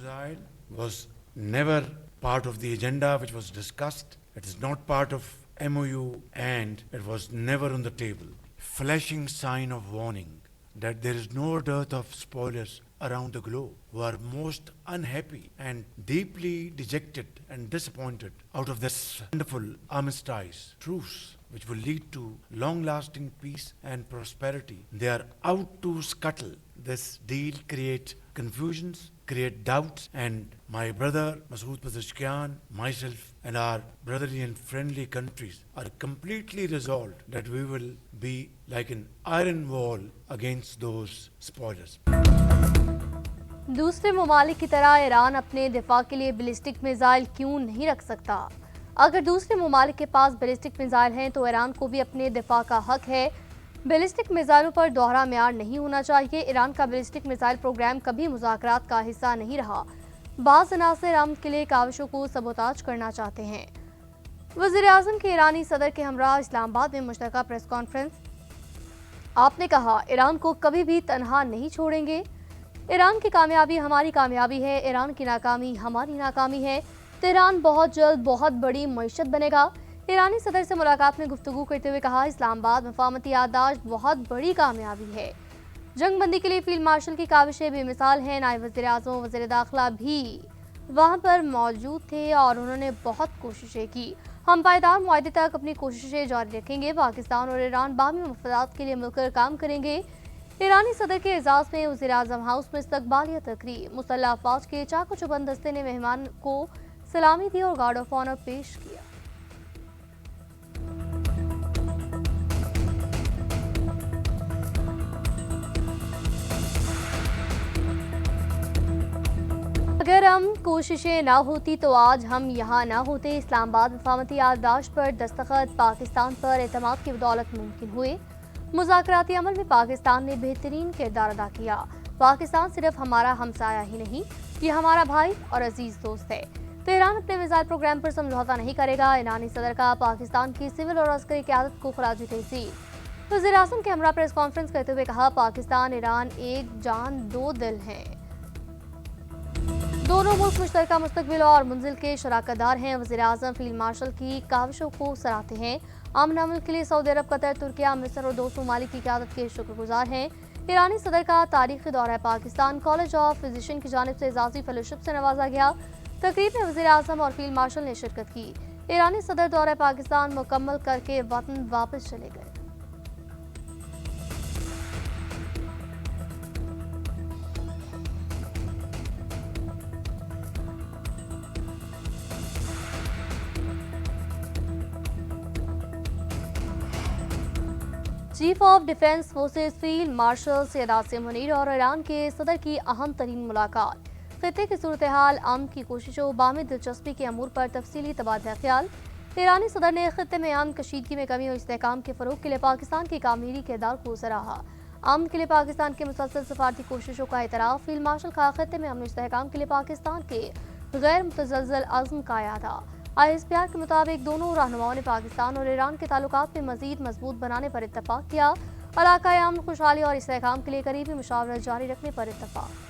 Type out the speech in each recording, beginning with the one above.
missile was never part of the agenda which was discussed. It is not part of MOU and it was never on the table. Flashing sign of warning that there is no dearth of spoilers around the globe who are most unhappy and deeply dejected and disappointed out of this wonderful armistice truce which will lead to long-lasting peace and prosperity. They are out to scuttle this deal, create confusions, create doubts, and my brother Masood Pezeshkian, myself and our brotherly and friendly countries are completely resolved that we will be like an iron wall against those spoilers. दूसरे ममालिक की तरह Iran अपने दिफा के लिए ballistic missile क्यों नहीं रख सकता? अगर दूसरे ममालिक के पास बैलिस्टिक मिसाइल हैं तो ईरान को भी अपने दिफा का हक है। बैलिस्टिक मिसाइलों पर दोहरा म्यार नहीं होना चाहिए। ईरान का बैलिस्टिक मिसाइल प्रोग्राम कभी मुज़ाकरात का हिस्सा नहीं रहा। बाज़ अनासर ईरान के लिए काविशों को सबोताज करना चाहते हैं। वज़ीर-ए-आज़म के ईरानी सदर के हमरा इस्लामाबाद में मुश्तरका प्रेस कॉन्फ्रेंस। आपने कहा, ईरान को कभी भी तनहा नहीं छोड़ेंगे। ईरान की कामयाबी हमारी कामयाबी है, ईरान की नाकामी हमारी नाकामी है। तेहरान बहुत जल्द बहुत बड़ी मईशत बनेगा। ईरानी सदर से मुलाकात में गुफ्तगू करते हुए कहा, इस्लामाबाद मफाहमती याददाश्त बहुत बड़ी कामयाबी है। जंग बंदी के लिए फील्ड मार्शल की काविशें बेमिसाल हैं। नायब वज़ीर-ए-आज़म और वज़ीर दाखिला भी वहाँ पर मौजूद थे और उन्होंने बहुत कोशिशें की। हम पायदार मुआहदे तक अपनी कोशिशें जारी रखेंगे। पाकिस्तान और ईरान बाहमी मफादात के लिए मिलकर काम करेंगे। ईरानी सदर के एजाज में वज़ीर-ए-आज़म हाउस में इस्तकबालिया तकरीब। मुसल्लह अफवाज के चाको चौबंद दस्ते ने मेहमान को सलामी दी और गार्ड ऑफ ऑनर पेश किया। अगर हम कोशिशें ना होती तो आज हम यहाँ ना होते। इस्लामाबाद मफाहमती याददाश्त पर दस्तखत पाकिस्तान पर एतमाद की बदौलत मुमकिन हुए। मुज़ाकराती अमल में पाकिस्तान ने बेहतरीन किरदार अदा किया। पाकिस्तान सिर्फ हमारा हमसाया ही नहीं, ये हमारा भाई और अजीज दोस्त है। तेहरान अपने मिसाइल प्रोग्राम पर समझौता नहीं करेगा। ईरानी सदर का पाकिस्तान की सिविल और अस्करी क़यादत को खराज तहसीन। वज़ीर-ए-आज़म के हमरा प्रेस कॉन्फ्रेंस करते हुए कहा, पाकिस्तान ईरान एक जान दो दिल हैं। दोनों मुल्क मुश्तरका मुस्तकबिल और मंजिल के शराकतदार हैं। वज़ीर-ए-आज़म फील्ड मार्शल की काविशों को सराहते हैं। अमन अमल के लिए सऊदी अरब, कतर, तुर्किया, मिस्र और दोस्त ममालिक की क़यादत के शुक्रगुजार हैं। ईरानी सदर का तारीखी दौरा पाकिस्तान कॉलेज ऑफ फिजिशियन की जानिब से एजाज़ी फेलोशिप से नवाजा गया। तकरीब में वज़ीर-ए-आज़म और फील्ड मार्शल ने शिरकत की। ईरानी सदर दौरा पाकिस्तान मुकम्मल करके वतन वापस चले गए। Chief of defence forces field marshal Syed Asim Munir और ईरान के सदर की अहम तरीन मुलाकात। खित्ते की सूरत हाल, अमन की कोशिशों, बामी दिलचस्पी के अमूर पर तफसीली तबादला ख्याल। ईरानी सदर ने खित्ते में अमन कशीदगी में कमी और इस्तेहकाम के फ़रोग के लिए पाकिस्तान की कामयाबी किरदार को सराहा। अमन के लिए पाकिस्तान के मुसलसल सफारती कोशिशों का एतराफ़। फील्ड मार्शल का खित्ते में अमन इस्तेहकाम के लिए पाकिस्तान के गैर मुतज़लज़ल अज़्म का यादा। ISPR के मुताबिक दोनों रहनुमाओं ने पाकिस्तान और ईरान के ताल्लुकात में मज़ीद मजबूत बनाने पर इत्तफ़ाक़ किया। इलाक़ाई अमन, खुशहाली और इस्तेहकाम के लिए करीबी मुशावरत जारी रखने पर इत्तफ़ाक़।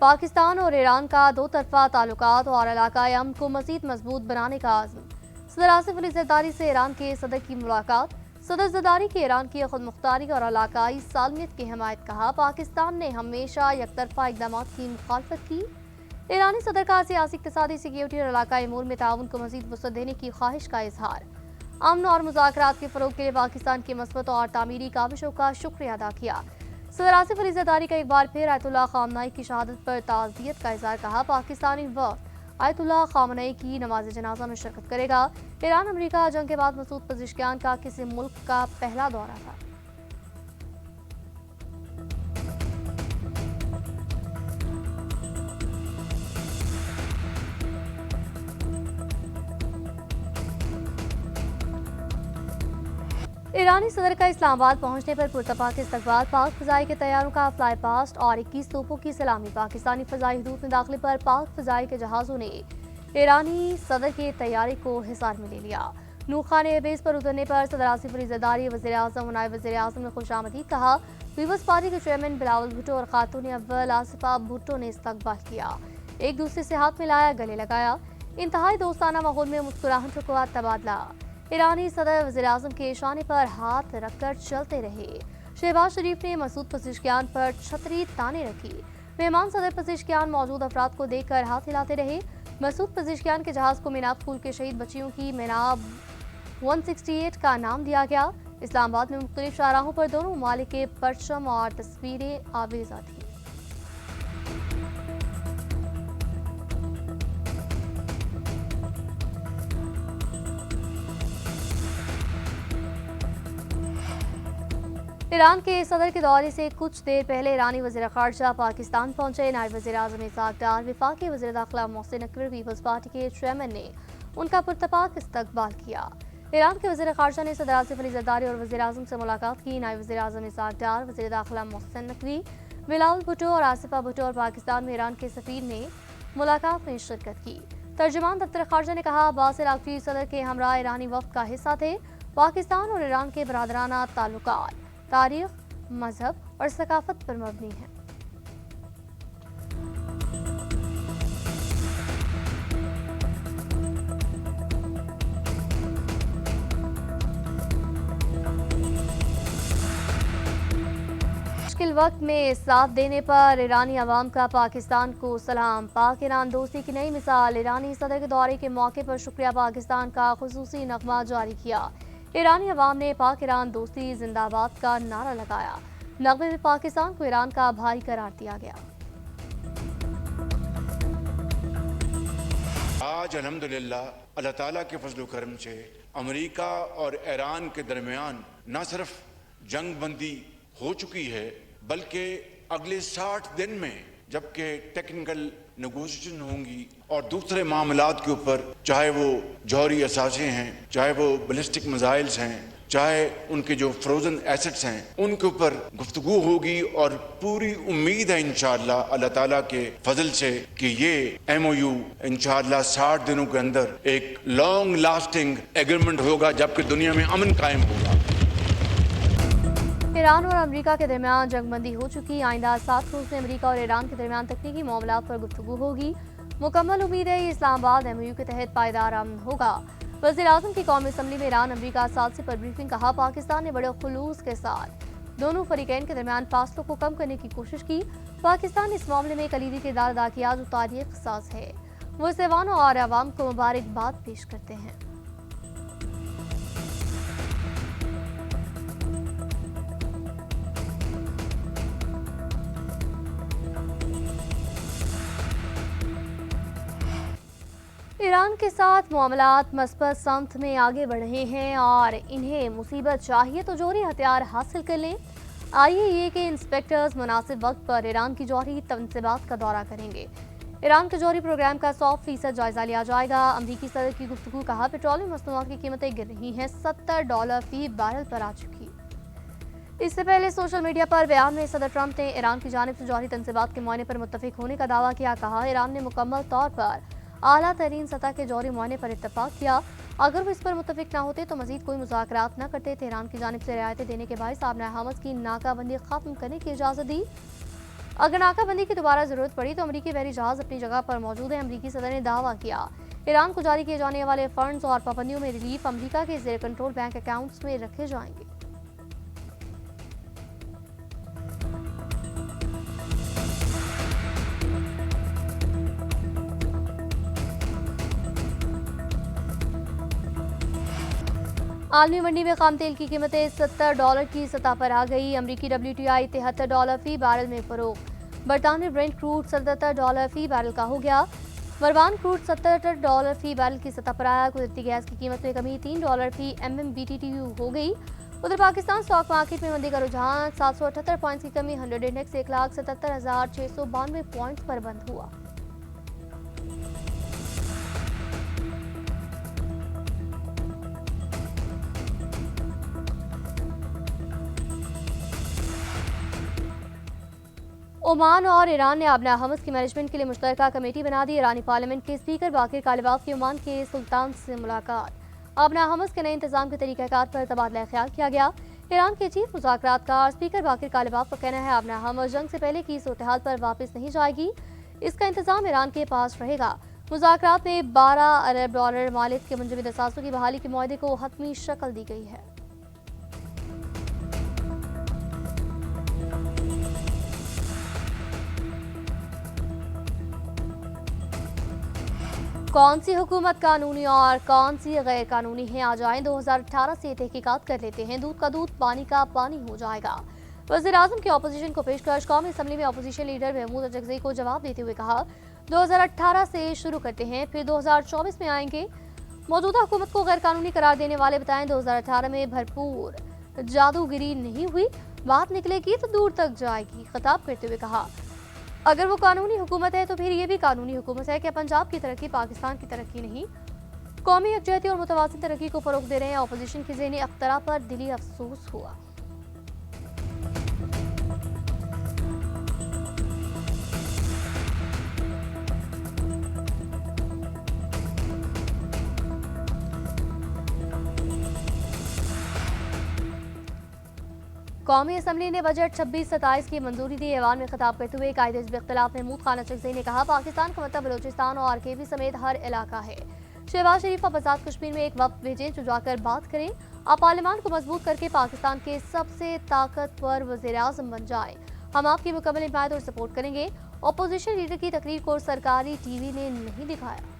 पाकिस्तान और ईरान का दो तरफ़ा ताल्लुकात और इलाक़ाई अमन को मज़ीद मजबूत बनाने का आज़म। सदर आसिफ अली ज़रदारी से ईरान के सदर की मुलाकात। सदर ज़रदारी की ईरान की खुद मुख्तारी और इलाक़ाई सालमियत की हिमायत। कहा, पाकिस्तान ने हमेशा यकतरफ़ा इक़दामात की मुखालफत की। ईरानी सदर का सियासी, इक़्तिसादी, सिक्योरिटी और इलाक़ाई अमूर में ताउन को मज़ीद वसअत देने की ख्वाहिश का इजहार। अमन और मुज़ाकरात के फ़रोग़ के लिए पाकिस्तान की मस्बत और तामीरी काविशों का शुक्रिया अदा किया। सदर आसिफ अली ज़रदारी का एक बार फिर आयतुल्लाह ख़ामनई की शहादत पर ताज़ियत का इज़हार। कहा, पाकिस्तानी वफ़द आयतुल्लाह ख़ामनई की नमाज जनाजा में शिरकत करेगा। ईरान अमेरिका जंग के बाद मसूद पेज़ेश्कियान का किसी मुल्क का पहला दौरा था। ईरानी सदर का इस्लामाबाद पहुंचने पर पुरतपाक इस्तकबाल। पाक फ़ज़ाई के तैयारों का फ्लाई पास्ट और 21 तोपों की सलामी। पाकिस्तानी फ़ज़ाई हदूद में दाखिले पर पाक फ़ज़ाई के जहाज़ों ने ईरानी सदर की तैयारी को हिसार में ले लिया। नूह खान एयरबेस पर उतरने पर सदर आसिफ अली जरदारी, वज़ीर आज़म और नायब वज़ीर आज़म ने खुशामदीद कहा। पीपल्स पार्टी के चेयरमैन बिलावल भुट्टो और खातून अव्वल आसिफा भुट्टो ने इस्तकबाल किया, एक दूसरे से हाथ मिलाया, गले लगाया। इंतहाई दोस्ताना माहौल में मुस्कुराहटों का तबादला। ईरानी सदर वज़ीर आज़म के इशारे पर हाथ रखकर चलते रहे। शहबाज शरीफ ने मसूद पज़ेश्कियान पर छतरी ताने रखी। मेहमान सदर पज़ेश्कियान मौजूद अफराद को देखकर हाथ हिलाते रहे। मसूद पज़ेश्कियान के जहाज को मीनाब स्कूल के शहीद बच्चियों की मीनाब 168 का नाम दिया गया। इस्लामाबाद में मुख्तलिफ शाहराहों पर दोनों ममालिक के परचम और तस्वीरें आवेजा थी। ईरान के सदर के दौरे से कुछ देर पहले ईरानी वज़ीर ख़ारजा पाकिस्तान पहुंचे। नायब वज़ीर आज़म इसाक डार, वफाकी वज़ीर दाखिला मोहसिन नकवी, पीपल्स पार्टी के चेयरमैन ने उनका पुरतपाक इस्तकबाल किया। ईरान के वज़ीर ख़ारजा ने सदर आसिफ अली जरदारी और वज़ीर आज़म से मुलाकात की। नायब वज़ीर आज़म इसाक डार, वज़ीर दाखिला मोहसिन नकवी, बिलावल भुट्टो और आसिफा भुट्टो और पाकिस्तान में ईरान के सफ़ीर ने मुलाकात में शिरकत की। तर्जुमान दफ्तर ख़ारजा ने कहा, बासिर आगची सदर के हमरा ईरानी वफ़द का हिस्सा थे। पाकिस्तान और ईरान के बरादराना ताल्लुकात तारीख, मजहब और सकाफत पर मबनी है। मुश्किल वक्त में साथ देने पर ईरानी अवाम का पाकिस्तान को सलाम। पाक ईरान दोस्ती की नई मिसाल। ईरानी सदर के दौरे के मौके पर शुक्रिया पाकिस्तान का खुसूसी नगमा जारी किया। ईरानी अवाम ने पाक ईरान दोस्ती जिंदाबाद का नारा लगाया। नगमे में पाकिस्तान को ईरान का भाई करार दिया गया। आज अल्हम्दुलिल्लाह अल्लाह ताला के फजल करम से अमेरिका और ईरान के दरमियान न सिर्फ जंग बंदी हो चुकी है, बल्कि अगले 60 दिन में जबकि टेक्निकल नेगोशिएशन होंगी और दूसरे मामलात के ऊपर, चाहे वो जौहरी असासे हैं, चाहे वो बैलिस्टिक मिसाइल्स हैं, चाहे उनके जो फ्रोजन एसेट्स हैं, उनके ऊपर गुफ्तगू होगी। और पूरी उम्मीद है इंशाअल्लाह अल्लाह ताला के फजल से कि ये MOU इंशाअल्लाह 60 दिनों के अंदर एक लॉन्ग लास्टिंग एग्रीमेंट होगा, जबकि दुनिया में अमन कायम होगा। ईरान और अमेरिका के दरमियान जंगबंदी हो चुकी। आइंदा 7 रोज में अमेरिका और ईरान के दरमियान तकनीकी मामलात पर गुफ्तगू होगी। मुकम्मल उम्मीद है इस्लामाबाद MOU के तहत पायदार अमन होगा। वज़ीर आज़म की कौमी असम्बली में ईरान अमेरिका सादसे पर ब्रीफिंग। कहा, पाकिस्तान ने बड़े खुलूस के साथ दोनों फरीकैन के दरमियान फासलों को कम करने की कोशिश की। पाकिस्तान ने इस मामले में कलीदी किरदार अदा किया जो तारीख साज है। वो सेवानों और अवाम को मुबारकबाद पेश करते हैं। ईरान के साथ मामलात मस्बत समत में आगे बढ़ रहे हैं और इन्हें मुसीबत चाहिए तो जौहरी हथियार हासिल कर लें। IAEA के इंस्पेक्टर्स मुनासिब वक्त पर ईरान की जौहरी तनसीबात का दौरा करेंगे। ईरान के जौहरी प्रोग्राम का 100% जायजा लिया जाएगा। अमरीकी सदर की गुफ्तगू। कहा, पेट्रोलियम मसनूआत की कीमतें गिर रही हैं, $70 फी बैरल पर आ चुकी। इससे पहले सोशल मीडिया पर बयान में सदर ट्रंप ने ईरान की जानिब से जौहरी तनसीबात के मुआयने पर मुत्तफिक होने का दावा किया। कहा, ईरान ने मुकम्मल तौर पर आला तरीन सतह के जौहरी मुआयने पर इत्तफाक किया। अगर वो इस पर मुत्तफिक न होते तो मजीद कोई मुज़ाकरात न करते। तेहरान की जानिब से रियायतें देने के बायस आबना हमस की नाकाबंदी खत्म करने की इजाज़त दी। अगर नाकाबंदी की दोबारा जरूरत पड़ी तो अमरीकी बहरी जहाज अपनी जगह पर मौजूद है। अमरीकी सदर ने दावा किया, ईरान को जारी किए जाने वाले फंड्स और पाबंदियों में रिलीफ अमरीका के ज़ेर कंट्रोल बैंक अकाउंट्स में रखे जाएंगे। आलमी मंडी में खाम तेल की कीमतें $70 की सतह पर आ गई। अमरीकी WTI $73 फी बैरल में फरोख्त। बरतानवी ब्रेंट क्रूड $77 फी बैरल का हो गया। मरवान क्रूड $77 फी बैरल की सतह पर आया। कुदरती गैस की कीमत में कमी $3 फी MMBTU हो गई। उधर पाकिस्तान स्टॉक मार्केट में मंदी का रुझान 778 पॉइंट्स की कमी 100 इंडेक्स 1,77,692 पॉइंट्स पर बंद हुआ। ओमान और ईरान ने आबना हमस की मैनेजमेंट के लिए मुश्तरका कमेटी बना दी। ईरानी पार्लियामेंट के स्पीकर बाकिर कालिबाफ की ओमान के सुल्तान से मुलाकात। आबना हमस के नए इंतजाम के तरीक़ाकार पर तबादला ख्याल किया गया। ईरान के चीफ मुज़ाकरातकार स्पीकर बाकिर कालिबाफ का कहना है आबना हमस जंग से पहले की सूरत-ए-हाल पर वापस नहीं जाएगी, इसका इंतजाम ईरान के पास रहेगा। मुज़ाकरात में $12 अरब मालिक के मुंजमद असासों की बहाली के मुआहदे को हतमी शक्ल दी गई है। कौन सी हुकूमत कानूनी और कौन सी गैर कानूनी है, आ जाएं 2018 से तहकीकात कर लेते हैं, दूध का दूध पानी का पानी हो जाएगा। वज़ीर-ए-आज़म की अपोजिशन को पेशकश। कौमी असम्बली में अपोजिशन लीडर महमूद अजगज़ई को जवाब देते हुए कहा 2018 से शुरू करते हैं, फिर 2024 में आएंगे। मौजूदा हुकूमत को गैर कानूनी करार देने वाले बताएं 2018 में भरपूर जादूगिरी नहीं हुई, बात निकलेगी तो दूर तक जाएगी। खिताब करते हुए कहा अगर वो कानूनी हुकूमत है तो फिर ये भी कानूनी हुकूमत है। क्या पंजाब की तरक्की पाकिस्तान की तरक्की नहीं? कौमी यकजहती और मुतवाज़िन तरक्की को फरोग दे रहे हैं। अपोजिशन की ज़हनी अख्तरा पर दिली अफसोस हुआ। कौमी असम्बली ने बजट 26-27 की मंजूरी दी। ऐवान में खिताब करते हुए कायदे हिज़्ब इख्तिलाफ महमूद खान अजगज़ई ने कहा पाकिस्तान का मतलब बलूचिस्तान और केवी समेत हर इलाका है। शहबाज शरीफ अब आज़ाद कश्मीर में एक वक्त भेजें जो जाकर बात करें। आप पार्लियामान को मजबूत करके पाकिस्तान के सबसे ताकतवर वज़ीर-ए-आज़म बन जाए, हम आपकी मुकम्मल हिमायत और सपोर्ट करेंगे। अपोजिशन लीडर की तकरीर को सरकारी टीवी ने नहीं दिखाया।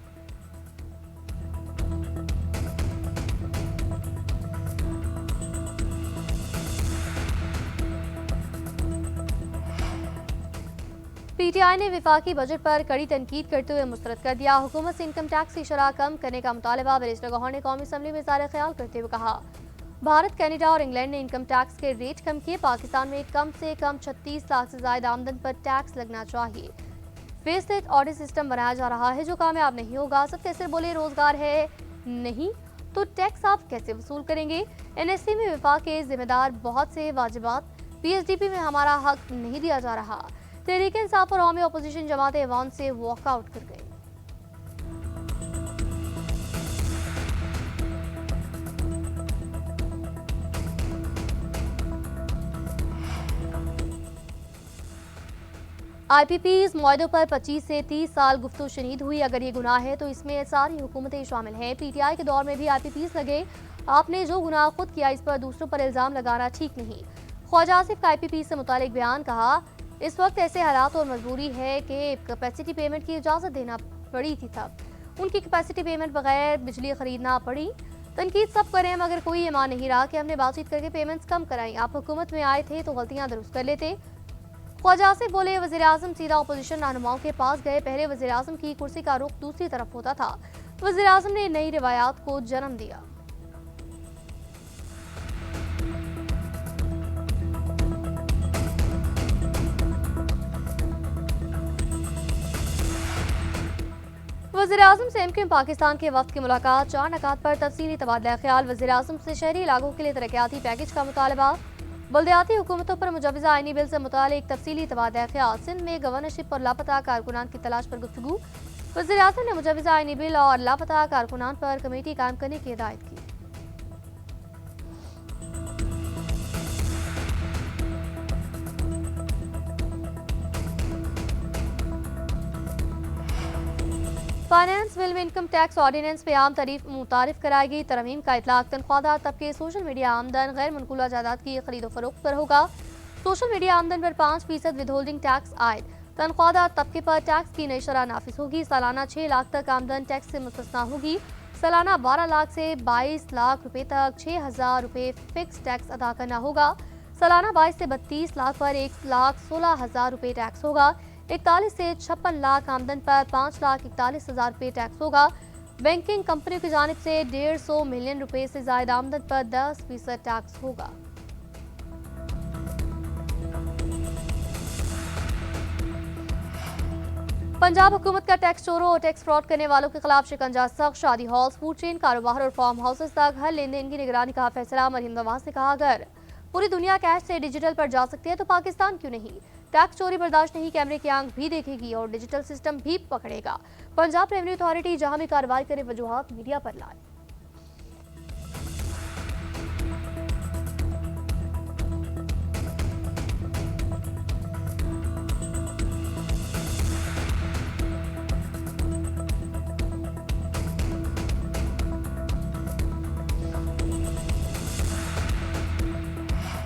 पीटीआई ने विफाकी बजट पर कड़ी तनकीद करते हुए मुस्तरद कर दिया। हुकूमत से इनकम टैक्स की शरह कम करने का मुतालबा। बैरिस्टर गौहर ने कौमी असम्बली में इज़हार ख्याल करते हुए कहा भारत, कनाडा और इंग्लैंड ने इनकम टैक्स के रेट कम किए, पाकिस्तान में कम से कम 36 लाख से ज्यादा आमदन पर टैक्स लगना चाहिए। फेसलेस ऑडिट सिस्टम बनाया जा रहा है जो कामयाब नहीं होगा। सब कैसे बोले रोजगार है नहीं तो टैक्स आप कैसे वसूल करेंगे? एनएससी में विफाक के जिम्मेदार बहुत से वाजिबात, पीएचडीपी में हमारा हक नहीं दिया जा रहा। तहरीक इंसाफ और कौमी अपोजिशन जमात ऐवान से वॉकआउट कर गई। IPPs मुआहदों पर 25 से 30 साल गुफ्तगू शनीद हुई। अगर ये गुनाह है तो इसमें सारी हुकूमतें शामिल हैं। PTI के दौर में भी IPPs लगे। आपने जो गुनाह खुद किया इस पर दूसरों पर इल्जाम लगाना ठीक नहीं। ख्वाजा आसिफ का IPP से मुतालिक बयान। कहा इस वक्त ऐसे हालात और मजबूरी है कि कैपेसिटी पेमेंट की इजाज़त देना पड़ी थी, तब उनकी कैपेसिटी पेमेंट बगैर बिजली खरीदना पड़ी। तनकीद सब करें मगर कोई ये मान नहीं रहा कि हमने बातचीत करके पेमेंट्स कम कराई। आप हुकूमत में आए थे तो गलतियां दुरुस्त कर लेते। ख्वाजा आसिफ बोले वज़ीर-ए-आज़म सीधा अपोजिशन रहनुमाओं के पास गए। पहले वज़ीर-ए-आज़म की कुर्सी का रुख दूसरी तरफ होता था। वज़ीर-ए-आज़म ने नई रिवायात को जन्म दिया। वज़ीर-ए-आज़म से एमक्यूएम पाकिस्तान के वफ्द की मुलाकात। 4 नकात पर तफसीली तबादला ख्याल। वज़ीर-ए-आज़म से शहरी इलाकों के लिए तरक्याती पैकेज का मुतालबा। बल्दियाती हुकूमतों पर मुजवज़ा आईनी बिल से मुतालिक तफसीली तबादला ख्याल। सिंध में गवर्नरशिप और लापता कारकुनान की तलाश पर गुफ्तगू। वज़ीर-ए-आज़म ने मुजवज़ा आईनी बिल और लापता कारकुनान पर कमेटी कायम करने की हिदायत की। फाइनेंस बिल में इनकम टैक्स ऑर्डिनेंस पे आम तारीफ मुतारिफ कराएगी। तरमीम का इतलाक तनख्वाहदार तबके सोशल मीडिया आमदन गैर मनकूला जायदाद की खरीदो फरोख्त पर होगा। सोशल मीडिया आमदन पर 5% विद होल्डिंग टैक्स आयद। तनख्वाहदार तबके पर टैक्स की नई शरह नाफिज होगी। सालाना 6 लाख तक आमदन टैक्स से मुस्तस्ना होगी। सालाना 12 लाख से 22 लाख रुपए तक 6,000 रुपए फिक्स टैक्स अदा करना होगा। सालाना 22 से 32 लाख पर 1,16,000 रुपए टैक्स होगा। 41 से 56 लाख आमदन पर 5,41,000 रुपए टैक्स होगा। बैंकिंग कंपनियों की जानिब से 150 मिलियन रुपए से ज्यादा आमदन पर 10% टैक्स होगा। पंजाब हुकूमत का टैक्स चोरों और टैक्स फ्रॉड करने वालों के खिलाफ शिकंजा सख्त। शादी हॉल्स, फूड चेन कारोबार और फार्म हाउसेस तक हर लेन देन की निगरानी का फैसला। मरियम नवाज ने कहा अगर पूरी दुनिया कैश से डिजिटल पर जा सकती है तो पाकिस्तान क्यों नहीं? टैक्स चोरी बर्दाश्त नहीं, कैमरे की आंख भी देखेगी और डिजिटल सिस्टम भी पकड़ेगा। पंजाब रेवेन्यू अथॉरिटी जहां भी कार्रवाई करे वजूहात मीडिया पर लाए।